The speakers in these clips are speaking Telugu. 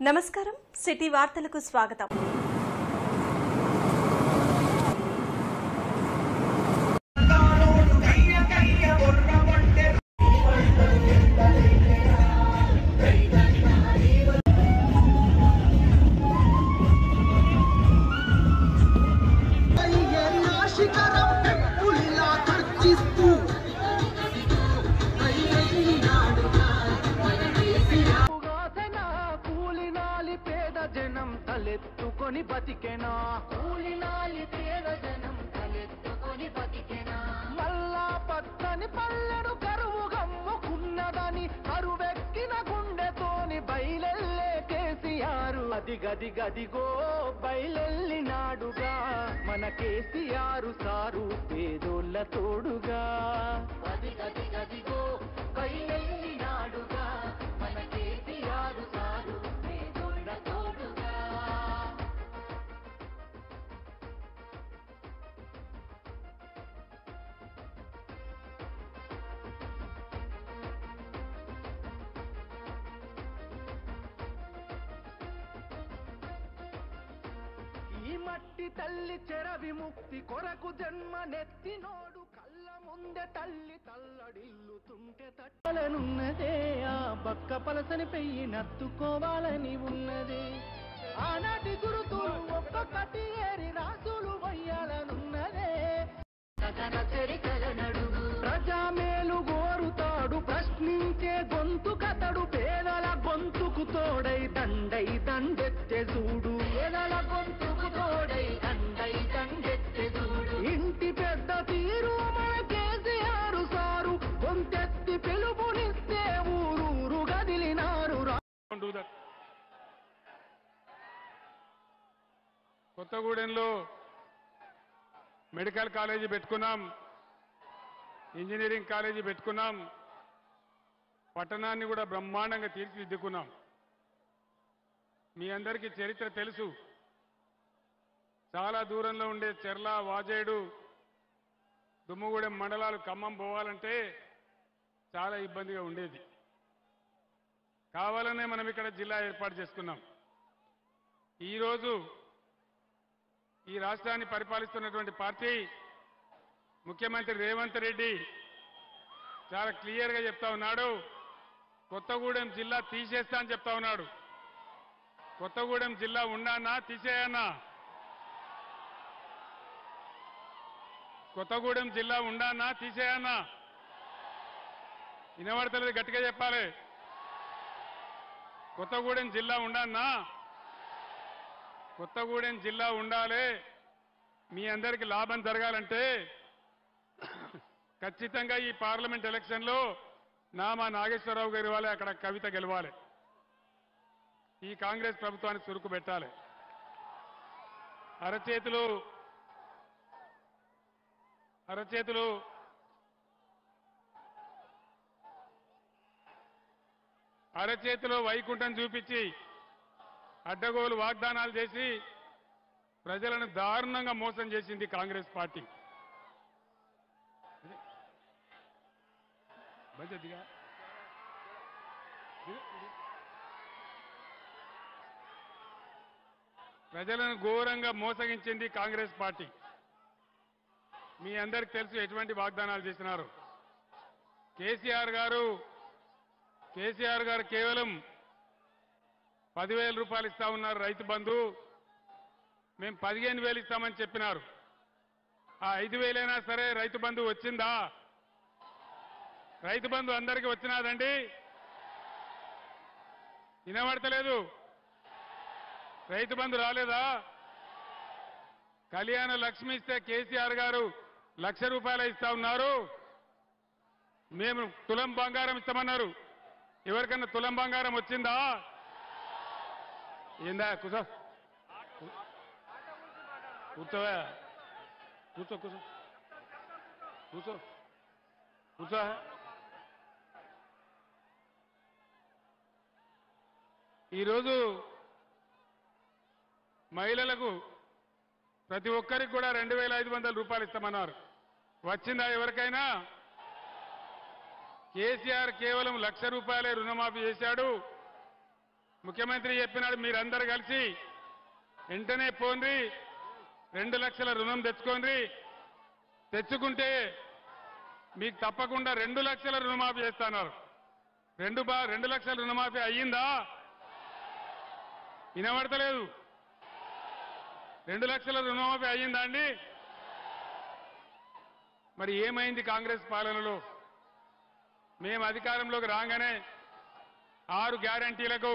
నమస్కారం సిటీ వార్తలకు స్వాగతం. తలెత్తుకొని బతికెనా కూలినాలి పేద జనం తలెత్తుకొని బతికెనా మల్లా పచ్చని పల్లెను కరువు గమ్ముకున్నదని కరువెక్కిన గుండెతోని బయలెల్లే కేసీఆర్ అదిగదిగదిగో బయలెల్లినాడుగా మన కేసీఆర్ సారు పేదోళ్ళ తోడుగా అదిగదిగదిగో బయలెల్లినాడుగా మన కేసీఆర్ సారు పేదోళ్ళ తోడుగా. ఈ మట్టి తల్లి చెర విముక్తి కొరకు జన్మనెత్తినోడు కళ్ళ ముందే తల్లి తల్లడిల్లుతుంటే తట్టలనున్నదే ఆ బక్క పలసని పెయ్యి నత్తుకోవాలని ఉన్నదే ఆనాటి గురుతులు ఒక్కొక్కటి ఏరి రాసులు వయ్యాలనున్నదే ప్రజామేలు గోరుతాడు ప్రశ్నించే గొంతు కతడు పేదల గొంతుకు తోడై దండై దండెత్తే చూడు పేదల గొంతుకు తోడై దండై దండెత్తే చూడు ఇంటి పెద్ద తీరు మన కేసీఆర్ సారు గొంతెత్తి పిలుపునిస్తే ఊరూరు గదిలినారు. కొత్తగూడెంలో మెడికల్ కాలేజీ పెట్టుకున్నాం, ఇంజనీరింగ్ కాలేజీ పెట్టుకున్నాం, పట్టణాన్ని కూడా బ్రహ్మాండంగా తీర్చిదిద్దుకున్నాం. మీ అందరికీ చరిత్ర తెలుసు. చాలా దూరంలో ఉండే చెర్ల, వాజేడు, దుమ్ముగూడెం మండలాలు ఖమ్మం పోవాలంటే చాలా ఇబ్బందిగా ఉండేది. కావాలనే మనం ఇక్కడ జిల్లా ఏర్పాటు చేసుకున్నాం. ఈరోజు ఈ రాష్ట్రాన్ని పరిపాలిస్తున్నటువంటి పార్టీ ముఖ్యమంత్రి రేవంత్ రెడ్డి చాలా క్లియర్గా చెప్తా ఉన్నాడు, కొత్తగూడెం జిల్లా తీసేస్తా అని చెప్తా ఉన్నాడు. కొత్తగూడెం జిల్లా ఉండానా తీసేయన్నా? కొత్తగూడెం జిల్లా ఉండానా తీసేయన్నా? వినబడతలేదు, గట్టిగా చెప్పాలి. కొత్తగూడెం జిల్లా ఉండానా? కొత్తగూడెం జిల్లా ఉండాలి. మీ అందరికీ లాభం జరగాలంటే ఖచ్చితంగా ఈ పార్లమెంట్ ఎలక్షన్లో నామా నాగేశ్వరరావు గారి వాళ్ళే అక్కడ కవిత గెలవాలి. ఈ కాంగ్రెస్ ప్రభుత్వానికి చురుకు పెట్టాలి. అరచేతిలో వైకుంఠం చూపించి అడ్డగోలు వాగ్దానాలు చేసి ప్రజలను దారుణంగా మోసం చేసింది కాంగ్రెస్ పార్టీ. ప్రజలను ఘోరంగా మోసగించింది కాంగ్రెస్ పార్టీ. మీ అందరికీ తెలుసు ఎటువంటి వాగ్దానాలు చేసినారు. కేసీఆర్ గారు కేవలం 10,000 రూపాయలు ఇస్తా ఉన్నారు రైతు బంధు. మేము 15,000 ఇస్తామని చెప్పినారు. ఆ 5,000 సరే రైతు బంధు వచ్చిందా? రైతు బంధు అందరికీ వచ్చినాదండి? వినబడతలేదు. రైతు బంధు రాలేదా? కళ్యాణ లక్ష్మి ఇస్తే కేసీఆర్ గారు 1,00,000 రూపాయలు ఇస్తా ఉన్నారు. మేము తులం బంగారం ఇస్తామన్నారు. ఎవరికన్నా తులం బంగారం వచ్చిందా? ఏందా కూర్చో కూర్చోవా కూర్చో కూర్చో కూర్చో కూర్చో. ఈరోజు మహిళలకు ప్రతి ఒక్కరికి కూడా 2,500 రూపాయలు ఇస్తామన్నారు. వచ్చిందా ఎవరికైనా? కేసీఆర్ కేవలం 1,00,000 రూపాయలే రుణమాఫీ చేశాడు. ముఖ్యమంత్రి చెప్పినాడు మీరందరూ కలిసి వెంటనే పోండి 2 లక్షల రుణం తెచ్చుకోండి, తెచ్చుకుంటే మీకు తప్పకుండా 2 లక్షల రుణమాఫీ చేస్తున్నారు. 2 లక్షల రుణమాఫీ అయ్యిందా? వినబడతలేదు. 2 లక్షల రుణమాఫీ అయ్యిందా అండి? మరి ఏమైంది కాంగ్రెస్ పాలనలో? మేము అధికారంలోకి రాగానే 6 గ్యారంటీలకు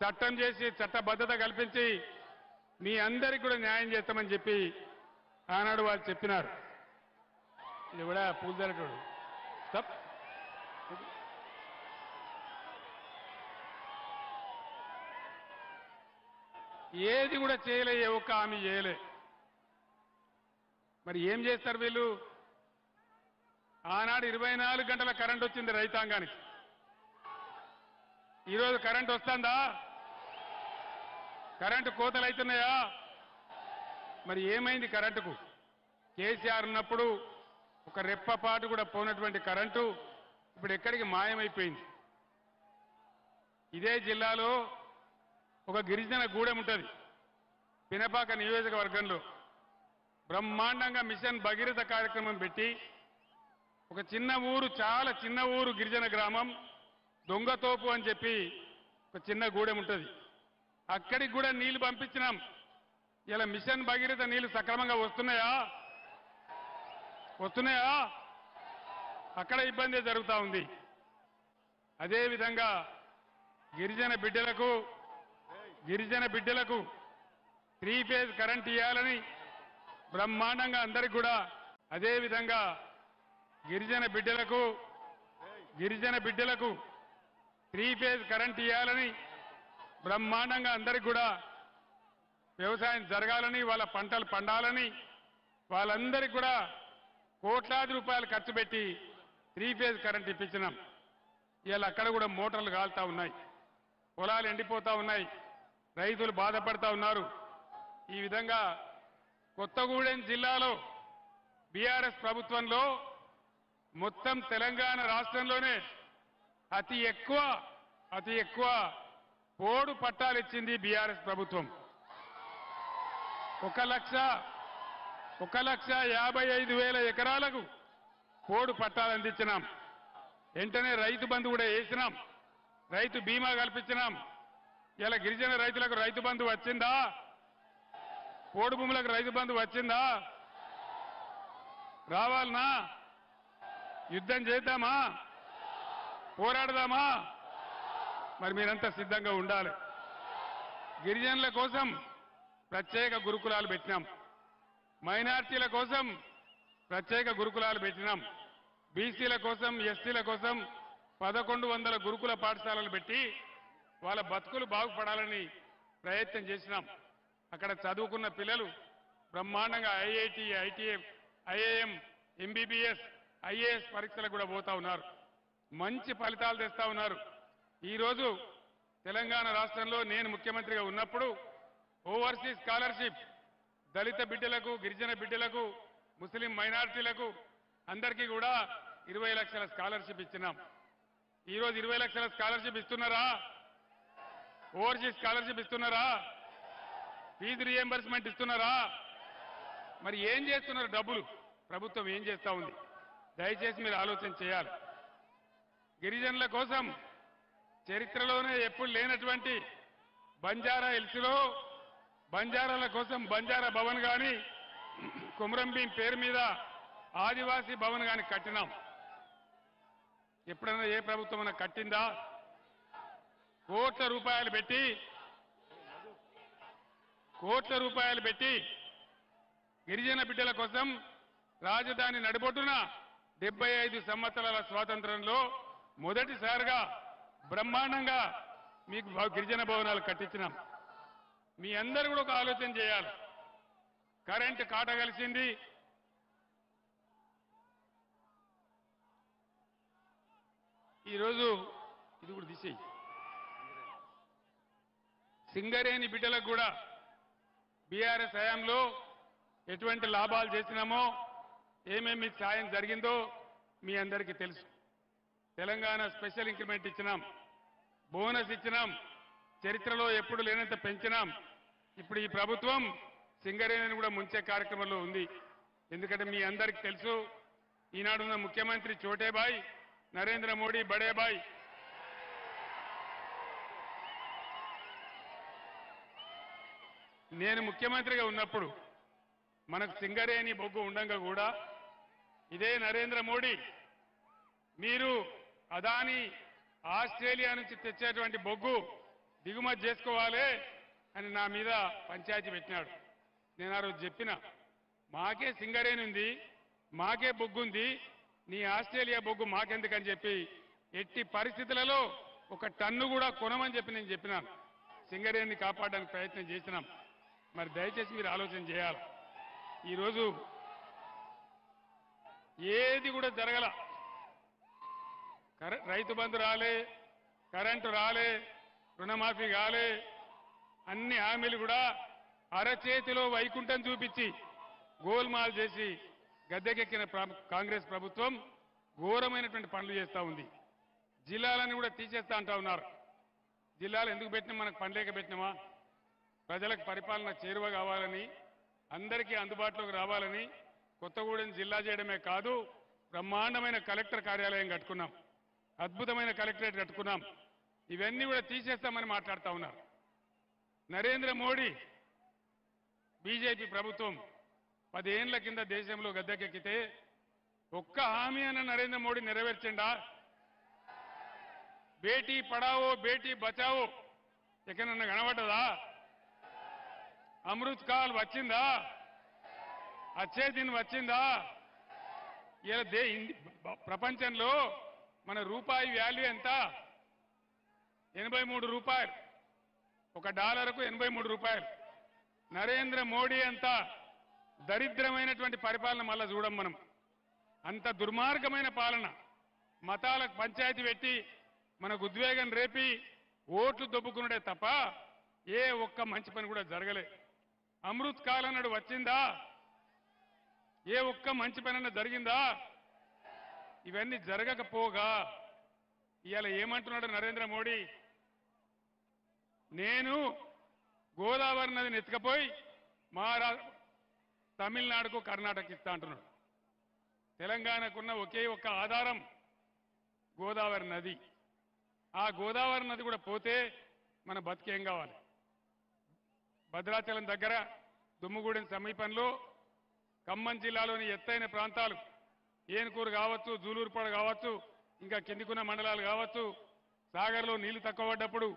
చట్టం చేసి చట్టబద్ధత కల్పించి మీ అందరికీ కూడా న్యాయం చేస్తామని చెప్పి ఆనాడు వాళ్ళు చెప్పినారు. ఇది కూడా పూజలటోడు తప్ ఏది కూడా చేయలే, ఏ ఒక్క హామీ చేయలే. మరి ఏం చేస్తారు వీళ్ళు? ఆనాడు 24 గంటల కరెంట్ వచ్చింది రైతాంగానికి. ఈరోజు కరెంట్ వస్తుందా? కరెంటు కోతలు అవుతున్నాయా? మరి ఏమైంది కరెంటుకు? కేసీఆర్ ఉన్నప్పుడు ఒక రెప్పపాటు కూడా పోనటువంటి కరెంటు ఇప్పుడు ఎక్కడికి మాయమైపోయింది. ఇదే జిల్లాలో ఒక గిరిజన గూడెం ఉంటుంది పినపాక నియోజకవర్గంలో. బ్రహ్మాండంగా మిషన్ భగీరథ కార్యక్రమం పెట్టి ఒక చిన్న ఊరు, చాలా చిన్న ఊరు, గిరిజన గ్రామం దొంగతోపు అని చెప్పి ఒక చిన్న గూడెం ఉంటుంది. అక్కడికి కూడా నీళ్లు పంపించినాం. ఇలా మిషన్ భగీరథ నీళ్లు సక్రమంగా వస్తున్నాయా? వస్తున్నాయా? అక్కడ ఇబ్బంది జరుగుతూ ఉంది. అదేవిధంగా గిరిజన బిడ్డలకు 3 ఫేజ్ కరెంట్ ఇవ్వాలని బ్రహ్మాండంగా అందరికి కూడా, అదేవిధంగా గిరిజన బిడ్డలకు 3 ఫేజ్ కరెంట్ ఇవ్వాలని బ్రహ్మాండంగా అందరికి కూడా వ్యవసాయం జరగాలని, వాళ్ళ పంటలు పండాలని, వాళ్ళందరికీ కూడా కోట్లాది రూపాయలు ఖర్చు పెట్టి 3 ఫేజ్ కరెంట్ ఇప్పించినాం. ఇవాళ అక్కడ కూడా మోటార్లు కాలుతా ఉన్నాయి, పొలాలు ఎండిపోతా ఉన్నాయి, రైతులు బాధపడతా ఉన్నారు. ఈ విధంగా కొత్తగూడెం జిల్లాలో బీఆర్ఎస్ ప్రభుత్వంలో మొత్తం తెలంగాణ రాష్ట్రంలోనే అతి ఎక్కువ పోడు పట్టాలు ఇచ్చింది బీఆర్ఎస్ ప్రభుత్వం. 1,55,000 ఎకరాలకు పోడు పట్టాలు అందించినాం. వెంటనే రైతు బంధు కూడా వేసినాం, రైతు బీమా కల్పించినాం. ఇలా గిరిజన రైతులకు రైతు బంధు వచ్చిందా? పోడు భూములకు రైతు బంధు వచ్చిందా? రావాలనా? యుద్ధం చేద్దామా? పోరాడదామా? మరి మీరంతా సిద్ధంగా ఉండాలి. గిరిజనుల కోసం ప్రత్యేక గురుకులాలు పెట్టినాం, మైనార్టీల కోసం ప్రత్యేక గురుకులాలు పెట్టినాం, బీసీల కోసం, ఎస్టీల కోసం 1100 గురుకుల పాఠశాలలు పెట్టి వాళ్ళ బతుకులు బాగుపడాలని ప్రయత్నం చేసినాం. అక్కడ చదువుకున్న పిల్లలు బ్రహ్మాండంగా ఐఐటి, ఐఐఎం, ఎంబీబీఎస్, ఐఏఎస్ పరీక్షలకు కూడా పోతా ఉన్నారు. మంచి ఫలితాలు తెస్తా ఉన్నారు. ఈరోజు తెలంగాణ రాష్ట్రంలో నేను ముఖ్యమంత్రిగా ఉన్నప్పుడు ఓవర్సీస్ స్కాలర్షిప్ దళిత బిడ్డలకు, గిరిజన బిడ్డలకు, ముస్లిం మైనారిటీలకు అందరికీ కూడా 20 లక్షల స్కాలర్షిప్ ఇచ్చినాం. ఈరోజు 20 లక్షల స్కాలర్షిప్ ఇస్తున్నారా? ఓవర్సీస్ స్కాలర్షిప్ ఇస్తున్నారా? ఫీజు రియంబర్స్మెంట్ ఇస్తున్నారా? మరి ఏం చేస్తున్నారు? డబ్బులు ప్రభుత్వం ఏం చేస్తా ఉంది? దయచేసి మీరు ఆలోచన చేయాలి. గిరిజనుల కోసం చరిత్రలోనే ఎప్పుడు లేనటువంటి బంజారా హిల్స్లో బంజారాల కోసం బంజారా భవన్ కానీ, కుమ్రంభీం పేరు మీద ఆదివాసీ భవన్ కానీ కట్టినాం. ఎప్పుడైనా ఏ ప్రభుత్వం అన్నా కట్టిందా? కోట్ల రూపాయలు పెట్టి గిరిజన బిడ్డల కోసం రాజధాని నడిబొడ్డున 75 సంవత్సరాల స్వాతంత్రంలో మొదటిసారిగా బ్రహ్మాండంగా మీకు గిరిజన భవనాలు కట్టించినాం. మీ అందరూ కూడా ఒక ఆలోచన చేయాలి. కరెంటు కాట కలిసింది. ఈరోజు ఇది కూడా తీసేయి. సింగరేణి బిడ్డలకు కూడా బీఆర్ఎస్ హయాంలో ఎటువంటి లాభాలు చేసినామో, ఏమేమి సాయం జరిగిందో మీ అందరికీ తెలుసు. తెలంగాణ స్పెషల్ ఇంక్రిమెంట్ ఇచ్చినాం, బోనస్ ఇచ్చినాం, చరిత్రలో ఎప్పుడు లేనంత పెంచినాం. ఇప్పుడు ఈ ప్రభుత్వం సింగరేణిని కూడా ముంచే కార్యక్రమంలో ఉంది. ఎందుకంటే మీ అందరికీ తెలుసు, ఈనాడున్న ముఖ్యమంత్రి చోటేబాయ్, నరేంద్ర మోడీ బడేబాయ్. నేను ముఖ్యమంత్రిగా ఉన్నప్పుడు మనకు సింగరేణి బొగ్గు ఉండంగా కూడా ఇదే నరేంద్ర మోడీ మీరు అదాని ఆస్ట్రేలియా నుంచి తెచ్చేటువంటి బొగ్గు దిగుమతి చేసుకోవాలి అని నా మీద పంచాయతీ పెట్టినాడు. నేను ఆ రోజు చెప్పిన, మాకే సింగరేణి ఉంది, మాకే బొగ్గు ఉంది, నీ ఆస్ట్రేలియా బొగ్గు మాకెందుకని చెప్పి ఎట్టి పరిస్థితులలో ఒక టన్ను కూడా కొనమని చెప్పి నేను చెప్పినాను. సింగరేణిని కాపాడడానికి ప్రయత్నం చేసినాం. మరి దయచేసి మీరు ఆలోచన చేయాలి. ఈరోజు ఏది కూడా జరగల. రైతు బంధు రాలే, కరెంటు రాలే, రుణమాఫీ కాలే, అన్ని హామీలు కూడా అరచేతిలో వైకుంఠం చూపించి గోల్మాల్ చేసి గద్దెకెక్కిన కాంగ్రెస్ ప్రభుత్వం ఘోరమైనటువంటి పనులు చేస్తూ ఉంది. జిల్లాలను కూడా తీసేస్తా అంటా ఉన్నారు. జిల్లాలు ఎందుకు పెట్టినా, మనకు పనిలేక పెట్టినామా? ప్రజలకు పరిపాలన చేరువ కావాలని, అందరికీ అందుబాటులోకి రావాలని కొత్తగూడెం జిల్లా చేయడమే కాదు, బ్రహ్మాండమైన కలెక్టర్ కార్యాలయం కట్టుకున్నాం, అద్భుతమైన కలెక్టరేట్ కట్టుకున్నాం. ఇవన్నీ కూడా తీసేస్తామని మాట్లాడుతూ ఉన్నారు. నరేంద్ర మోడీ బీజేపీ ప్రభుత్వం 10 ఏళ్ల కింద దేశంలో గద్దెకెక్కితే ఒక్క హామీ అన్న నరేంద్ర మోడీ నెరవేర్చిండా? బేటీ పడావో బేటీ బచావో ఎక్కడన్నా కనబడ్డదా? అమృత్ కాల్ వచ్చిందా? అచ్చే దిన్ వచ్చిందా? ఇలా ప్రపంచంలో మన రూపాయి వాల్యూ ఎంత? 83 రూపాయలు. ఒక డాలర్కు 83 రూపాయలు. నరేంద్ర మోడీ అంత దరిద్రమైనటువంటి పరిపాలన మళ్ళా చూడం మనం. అంత దుర్మార్గమైన పాలన, మతాలకు పంచాయతీ పెట్టి మనకు ఉద్వేగం రేపి ఓట్లు దొబ్బుకున్నడే తప్ప ఏ ఒక్క మంచి పని కూడా జరగలే. అమృత్ కాల్ అన్నాడు, వచ్చిందా? ఏ ఒక్క మంచి పని అన్న జరిగిందా? ఇవన్నీ జరగకపోగా ఇవాళ ఏమంటున్నాడు నరేంద్ర మోడీ? నేను గోదావరి నదిని ఎత్తుకపోయి తమిళనాడుకు కర్ణాటక ఇస్తా అంటున్నాడు. తెలంగాణకున్న ఒకే ఒక్క ఆధారం గోదావరి నది. ఆ గోదావరి నది కూడా పోతే మన బతికేం కావాలి? భద్రాచలం దగ్గర దుమ్ముగూడెం సమీపంలో ఖమ్మం జిల్లాలోని ఎత్తైన ప్రాంతాలు, ఏనుకూరు కావచ్చు, జూలూరుపాడు కావచ్చు, ఇంకా కిందికున్న మండలాలు కావచ్చు, సాగర్లో నీళ్లు తక్కువ పడ్డప్పుడు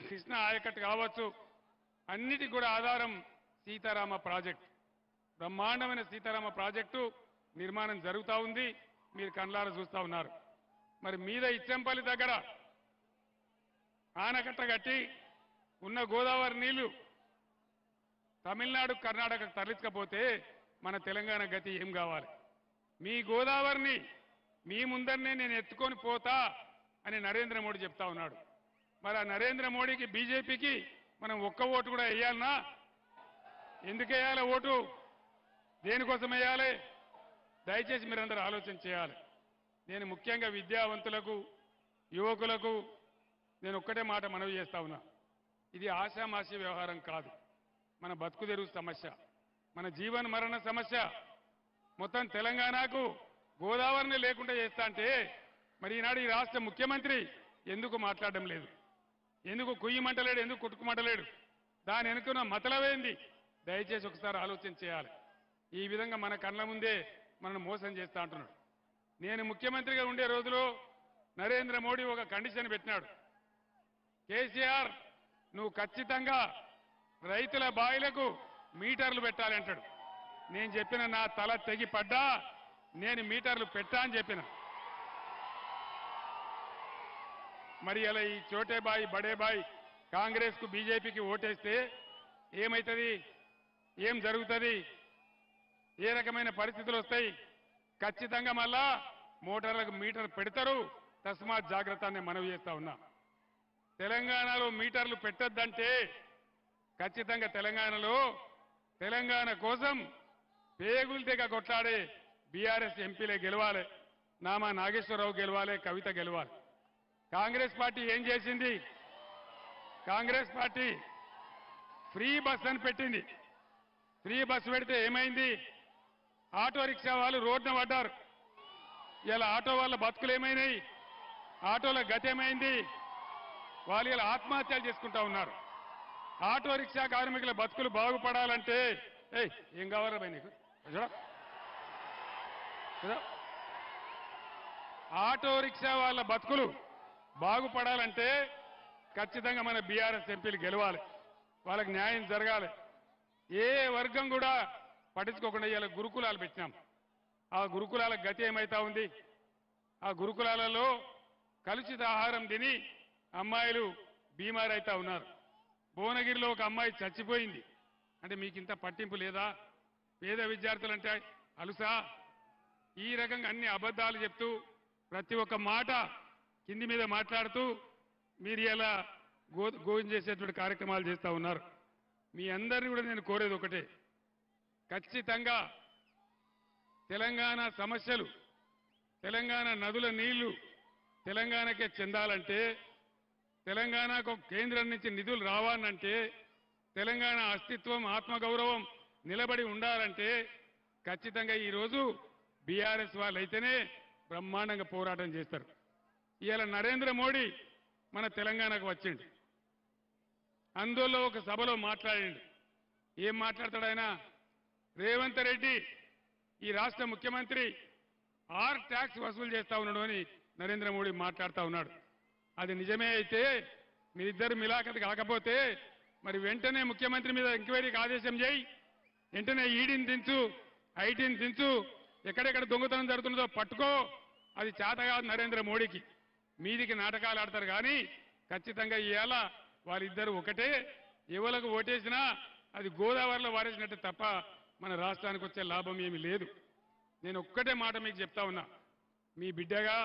కృష్ణా ఆయకట్టు కావచ్చు, అన్నిటికి కూడా ఆధారం సీతారామ ప్రాజెక్టు. బ్రహ్మాండమైన సీతారామ ప్రాజెక్టు నిర్మాణం జరుగుతూ ఉంది. మీరు కళ్ళారా చూస్తూ ఉన్నారు. మరి మీద ఇచ్చంపల్లి దగ్గర ఆనకట్ట కట్టి ఉన్న గోదావరి నీళ్లు తమిళనాడు కర్ణాటకకు తరలించకపోతే మన తెలంగాణ గతి ఏం కావాలి? మీ గోదావరిని మీ ముందరనే నేను ఎత్తుకొని పోతా అని నరేంద్ర మోడీ చెప్తా ఉన్నాడు. మరి ఆ నరేంద్ర మోడీకి, బీజేపీకి మనం ఒక్క ఓటు కూడా వేయాలనా? ఎందుకు వేయాలి ఓటు? దేనికోసం వేయాలి? దయచేసి మీరందరూ ఆలోచన చేయాలి. నేను ముఖ్యంగా విద్యావంతులకు, యువకులకు నేను ఒక్కటే మాట మనవి చేస్తా ఉన్నా. ఇది ఆషామాషి వ్యవహారం కాదు. మన బతుకు తెరువు సమస్య, మన జీవన మరణ సమస్య. మొత్తం తెలంగాణకు గోదావరిని లేకుండా చేస్తా అంటే మరి ఈనాడు ఈ రాష్ట్ర ముఖ్యమంత్రి ఎందుకు మాట్లాడడం లేదు? ఎందుకు కుయ్యమంటలేడు? ఎందుకు కుట్టుకుమంటలేడు? దాని వెనుకున్న మతలవేంది? దయచేసి ఒకసారి ఆలోచన చేయాలి. ఈ విధంగా మన కళ్ళ ముందే మనల్ని మోసం చేస్తా అంటున్నాడు. నేను ముఖ్యమంత్రిగా ఉండే రోజులో నరేంద్ర మోడీ ఒక కండిషన్ పెట్టినాడు. కేసీఆర్, నువ్వు ఖచ్చితంగా రైతుల బాయిలకు మీటర్లు పెట్టాలి అంటాడు. నేను చెప్పిన, నా తల తెగి పడ్డా నేను మీటర్లు పెట్టా అని చెప్పిన. మరి అలా ఈ చోటేబాయ్ బడేబాయ్ కాంగ్రెస్ కు, బీజేపీకి ఓటేస్తే ఏమైతుంది? ఏం జరుగుతుంది? ఏ రకమైన పరిస్థితులు వస్తాయి? ఖచ్చితంగా మళ్ళా మోటార్లకు మీటర్ పెడతారు. తస్మాత్ జాగ్రత్త అని మనవి చేస్తా ఉన్నా. తెలంగాణలో మీటర్లు పెట్టొద్దంటే ఖచ్చితంగా తెలంగాణ కోసం పేగులు తెగ కొట్లాడే బీఆర్ఎస్ ఎంపీలే గెలవాలి. నామా నాగేశ్వరరావు గెలవాలి, కవిత గెలవాలి. కాంగ్రెస్ పార్టీ ఏం చేసింది? కాంగ్రెస్ పార్టీ ఫ్రీ బస్ అని పెట్టింది. ఫ్రీ బస్సు పెడితే ఏమైంది? ఆటో రిక్షా వాళ్ళు రోడ్డున పడ్డారు. ఇలా ఆటో వాళ్ళ బతుకులు ఏమైనాయి? ఆటోల గతి ఏమైంది? వాళ్ళు ఇలా ఆత్మహత్యలు చేసుకుంటా ఉన్నారు. ఆటో రిక్షా కార్మికుల బతుకులు బాగుపడాలంటే ఏం కావాలా భయ్ నీకు? ఆటో రిక్షా వాళ్ళ బతుకులు బాగుపడాలంటే ఖచ్చితంగా మన బీఆర్ఎస్ ఎంపీలు గెలవాలి. వాళ్ళకి న్యాయం జరగాలి. ఏ వర్గం కూడా పట్టించుకోకుండా ఇలా గురుకులాలు పెట్టినాం. ఆ గురుకులాల గతి ఏమైతా ఉంది? ఆ గురుకులాలలో కలుషిత ఆహారం తిని అమ్మాయిలు బీమారైతా ఉన్నారు. భువనగిరిలో ఒక అమ్మాయి చచ్చిపోయింది. అంటే మీకు ఇంత పట్టింపు లేదా? పేద విద్యార్థులంటే అలుసా? ఈ రకంగా అన్ని అబద్ధాలు చెప్తూ ప్రతి ఒక్క మాట కింది మీద మాట్లాడుతూ మీరు ఇలా గోవింద చేసేటువంటి కార్యక్రమాలు చేస్తూ ఉన్నారు. మీ అందరినీ కూడా నేను కోరేది ఒకటే, ఖచ్చితంగా తెలంగాణ సమస్యలు, తెలంగాణ నదుల నీళ్లు తెలంగాణకే చెందాలంటే, తెలంగాణకు కేంద్రం నుంచి నిధులు రావాలంటే, తెలంగాణ అస్తిత్వం ఆత్మగౌరవం నిలబడి ఉండాలంటే ఖచ్చితంగా ఈరోజు బీఆర్ఎస్ వాళ్ళు అయితేనే బ్రహ్మాండంగా పోరాటం చేస్తారు. ఇవాళ నరేంద్ర మోడీ మన తెలంగాణకు వచ్చిండు. అందులో ఒక సభలో మాట్లాడిండు. ఏం మాట్లాడతాడు ఆయన? రేవంత్ రెడ్డి ఈ రాష్ట్ర ముఖ్యమంత్రి ఆర్ ట్యాక్స్ వసూలు చేస్తా ఉన్నాడు అని నరేంద్ర మోడీ మాట్లాడుతూ ఉన్నాడు. అది నిజమే అయితే మీరిద్దరు మిలాఖత్ కాకపోతే మరి వెంటనే ముఖ్యమంత్రి మీద ఎంక్వైరీకి ఆదేశం చేయి, వెంటనే ఈడీని దించు, ఐటీని దించు, ఎక్కడెక్కడ దొంగతనం జరుగుతుందో పట్టుకో. అది చేత కాదు నరేంద్ర మోడీకి. మీదికి నాటకాలు ఆడతారు కానీ ఖచ్చితంగా ఇవాళ వాళ్ళిద్దరు ఒకటే. ఎవరికి ఓటేసినా అది గోదావరిలో వారేసినట్టు తప్ప మన రాష్ట్రానికి వచ్చే లాభం ఏమీ లేదు. నేను ఒక్కటే మాట మీకు చెప్తా ఉన్నా, మీ బిడ్డగా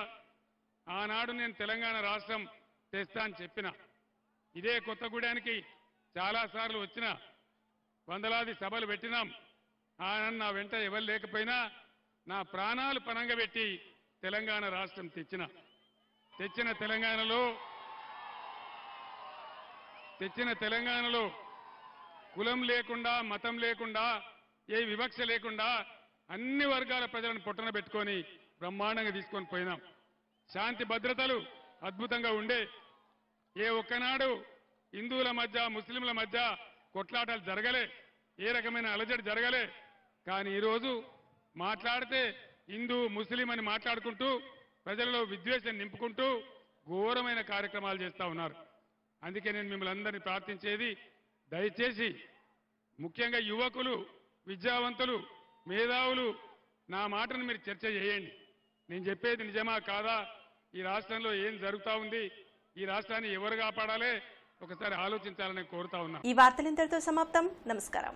ఆనాడు నేను తెలంగాణ రాష్ట్రం తెస్తా అని చెప్పిన, ఇదే కొత్తగూడానికి చాలాసార్లు వచ్చిన, వందలాది సభలు పెట్టినాం. ఆనాడు నా వెంట ఎవరు లేకపోయినా నా ప్రాణాలు పణంగా పెట్టి తెలంగాణ రాష్ట్రం తెచ్చిన తెలంగాణలో కులం లేకుండా, మతం లేకుండా, ఏ వివక్ష లేకుండా అన్ని వర్గాల ప్రజలను పొట్టన పెట్టుకొని బ్రహ్మాండంగా తీసుకొని పోయినాం. శాంతి భద్రతలు అద్భుతంగా ఉండే. ఏ ఒక్కనాడు హిందువుల మధ్య ముస్లింల మధ్య కొట్లాటలు జరగలే, ఏ రకమైన అలజడి జరగలే. కానీ ఈరోజు మాట్లాడితే హిందూ ముస్లిం అని మాట్లాడుకుంటూ ప్రజలలో విద్వేషం నింపుకుంటూ ఘోరమైన కార్యక్రమాలు చేస్తూ ఉన్నారు. అందుకే నేను మిమ్మల్ని అందరినీ ప్రార్థించేది, దయచేసి ముఖ్యంగా యువకులు, విద్యావంతులు, మేధావులు నా మాటను మీరు చర్చ చేయండి. నేను చెప్పేది నిజమా కాదా? ఈ రాష్ట్రంలో ఏం జరుగుతూ ఉంది? ఈ రాష్ట్రాన్ని ఎవరు కాపాడాలి? ఒకసారి ఆలోచించాలని కోరుతా ఉన్నా. ఈ వార్తలు ఇంతటితో సమాప్తం. నమస్కారం.